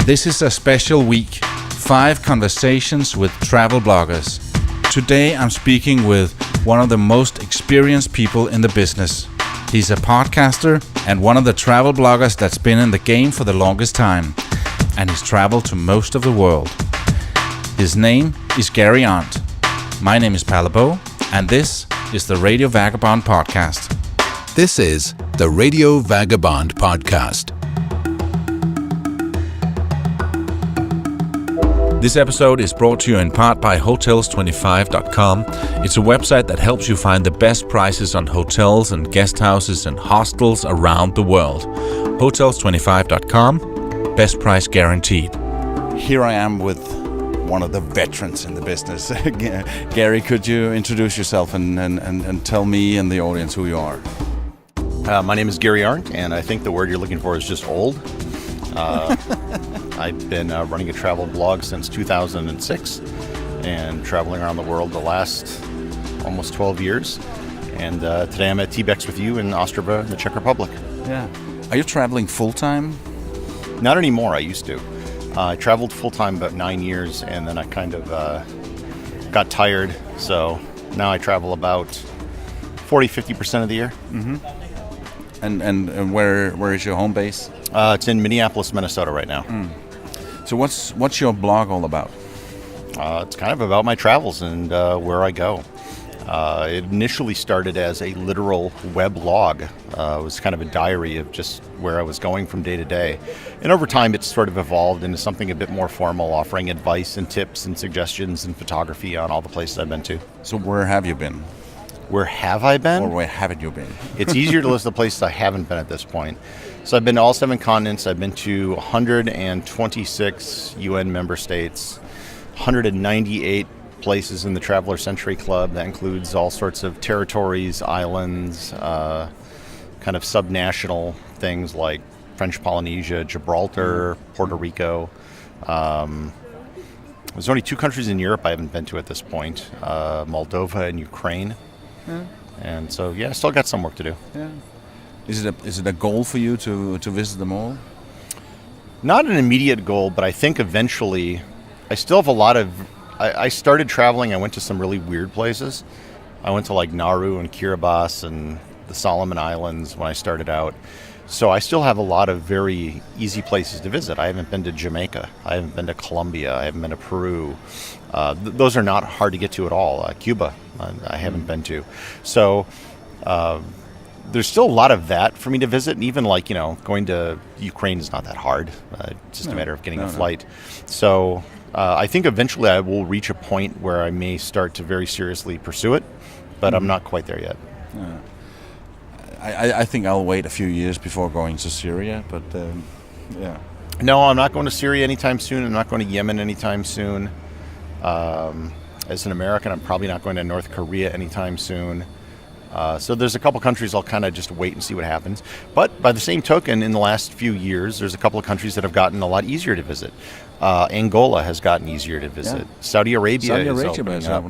This is a special week. 5 conversations with travel bloggers. Today I'm speaking with one of the most experienced people in the business. He's a podcaster and one of the travel bloggers that's been in the game for the longest time. And he's traveled to most of the world. His name is Gary Arndt. My name is Palabo, and this is the Radiovagabond podcast. This is the Radiovagabond podcast. This episode is brought to you in part by Hotels25.com. It's a website that helps you find the best prices on hotels and guest houses and hostels around the world. Hotels25.com, best price guaranteed. Here I am with one of the veterans in the business. Gary, could you introduce yourself and tell me and the audience who you are? My name is Gary Arndt, and I think the word you're looking for is just old. I've been running a travel blog since 2006 and traveling around the world the last almost 12 years. And today I'm at T-Bex with you in Ostrava, in the Czech Republic. Yeah. Are you traveling full-time? Not anymore. I used to. I traveled full-time about 9 years, and then I kind of got tired. So now I travel about 40-50% of the year. Mm-hmm. And where is your home base? It's in Minneapolis, Minnesota right now. So what's your blog all about? It's kind of about my travels and where I go. It initially started as a literal web log. It was kind of a diary of just where I was going from day to day. And over time, it's sort of evolved into something a bit more formal, offering advice and tips and suggestions and photography on all the places I've been to. So where have you been? Where have I been? Or where haven't you been? It's easier to list the places I haven't been at this point. So I've been to all 7 continents. I've been to 126 UN member states, 198 places in the Traveler Century Club. That includes all sorts of territories, islands, kind of subnational things like French Polynesia, Gibraltar, Puerto Rico. There's only 2 countries in Europe I haven't been to at this point, Moldova and Ukraine. Yeah. And so, yeah, I still got some work to do. Yeah. Is it a goal for you to visit them all? Not an immediate goal, but I think eventually I still have a lot of... I started traveling, I went to some really weird places. I went to like Nauru and Kiribati and the Solomon Islands when I started out. So I still have a lot of very easy places to visit. I haven't been to Jamaica. I haven't been to Colombia. I haven't been to Peru. Those are not hard to get to at all. Cuba, I haven't been to. So there's still a lot of that for me to visit. And even going to Ukraine is not that hard. It's just a matter of getting a flight. So I think eventually I will reach a point where I may start to very seriously pursue it, but I'm not quite there yet. Yeah. I think I'll wait a few years before going to Syria, but yeah. No, I'm not going to Syria anytime soon. I'm not going to Yemen anytime soon. As an American, I'm probably not going to North Korea anytime soon. So there's a couple countries I'll kind of just wait and see what happens. But by the same token, in the last few years, there's a couple of countries that have gotten a lot easier to visit. Angola has gotten easier to visit. Yeah. Saudi Arabia is opening up.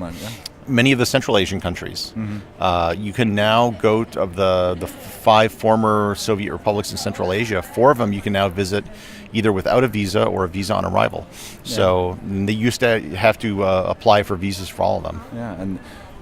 Many of the Central Asian countries. Mm-hmm. You can now go to the 5 former Soviet republics in Central Asia. 4 of them you can now visit either without a visa or a visa on arrival. Yeah. So they used to have to apply for visas for all of them. Yeah, and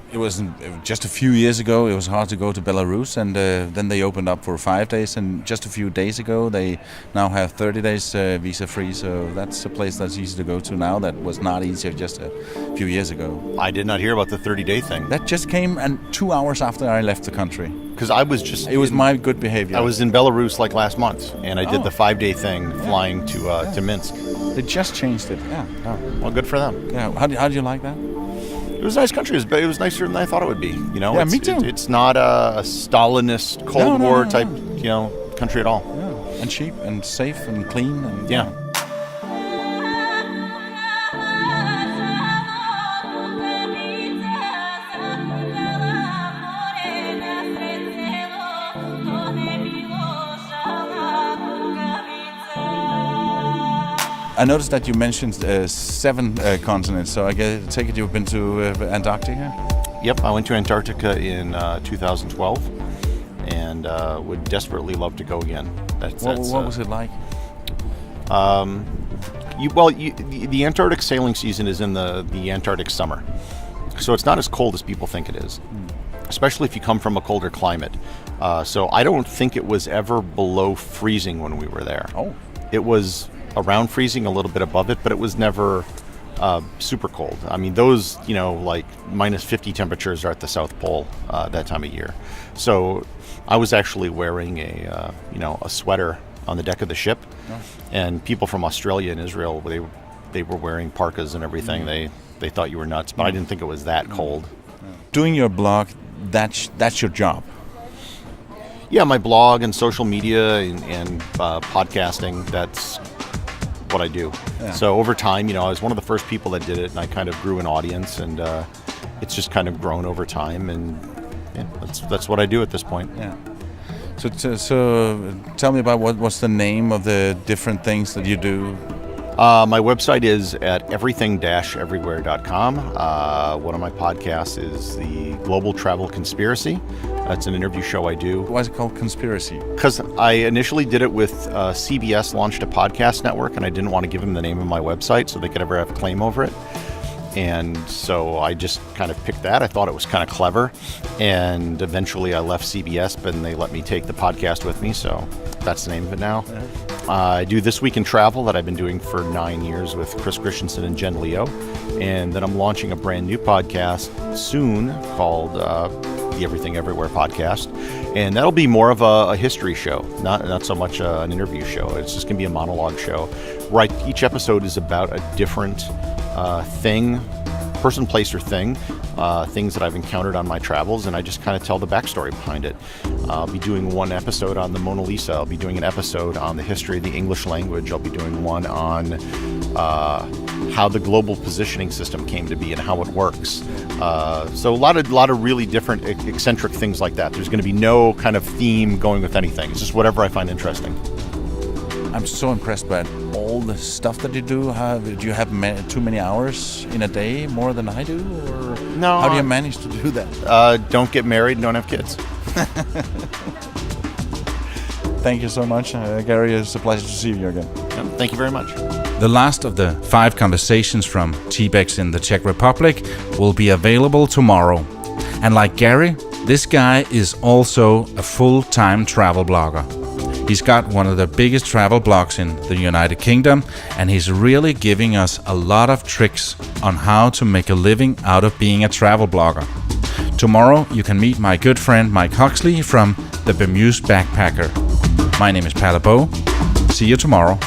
it was just a few years ago, it was hard to go to Belarus, and then they opened up for 5 days, and just a few days ago they now have 30 days visa-free, so that's a place that's easy to go to now that was not easy just a few years ago. I did not hear about the 30-day thing. That just came 2 hours after I left the country. Because I was just... It was my good behavior. I was in Belarus last month, and I did the 5-day thing, flying to Minsk. They just changed it, yeah. Oh, well, good for them. Yeah. How do you like that? It was a nice country. It was nicer than I thought it would be. Yeah, me too. It's not a Stalinist Cold War type, country at all. Yeah. And cheap and safe and clean. And, yeah. I noticed that you mentioned 7 continents, so I take it you've been to Antarctica? Yep, I went to Antarctica in 2012 and would desperately love to go again. What was it like? The Antarctic sailing season is in the Antarctic summer, so it's not as cold as people think it is, especially if you come from a colder climate. So I don't think it was ever below freezing when we were there. Oh. It was around freezing, a little bit above it, but it was never super cold. I mean, those, like minus 50 temperatures are at the South Pole that time of year. So I was actually wearing a sweater on the deck of the ship, and people from Australia and Israel, they were wearing parkas and everything. They thought you were nuts, but I didn't think it was that cold. Doing your blog, that's your job. Yeah, my blog and social media and podcasting, that's what I do. Yeah. So over time, I was one of the first people that did it, and I kind of grew an audience, and it's just kind of grown over time, and that's what I do at this point. Yeah. So tell me about what's the name of the different things that you do. My website is at everything-everywhere.com. One of my podcasts is the Global Travel Conspiracy. That's an interview show I do. Why is it called Conspiracy? Because I initially did it with CBS launched a podcast network, and I didn't want to give them the name of my website so they could ever have claim over it. And so I just kind of picked that. I thought it was kind of clever. And eventually I left CBS, but they let me take the podcast with me. So that's the name of it now. I do This Week in Travel that I've been doing for 9 years with Chris Christensen and Jen Leo. And then I'm launching a brand new podcast soon called the Everything Everywhere Podcast. And that'll be more of a history show, not so much an interview show. It's just going to be a monologue show. Right, each episode is about a different thing, person, place, or thing, things that I've encountered on my travels, and I just kind of tell the backstory behind it. I'll be doing one episode on the Mona Lisa. I'll be doing an episode on the history of the English language. I'll be doing one on how the global positioning system came to be and how it works. So a lot of really different eccentric things like that. There's going to be no kind of theme going with anything. It's just whatever I find interesting. I'm so impressed by all the stuff that you do. Do you have too many hours in a day, more than I do? Or no. How do you manage to do that? Don't get married and don't have kids. Thank you so much, Gary. It's a pleasure to see you again. Thank you very much. The last of the 5 conversations from T-Bex in the Czech Republic will be available tomorrow. And like Gary, this guy is also a full-time travel blogger. He's got one of the biggest travel blogs in the United Kingdom, and he's really giving us a lot of tricks on how to make a living out of being a travel blogger. Tomorrow, you can meet my good friend Mike Huxley from the Bemused Backpacker. My name is Palle Bo. See you tomorrow.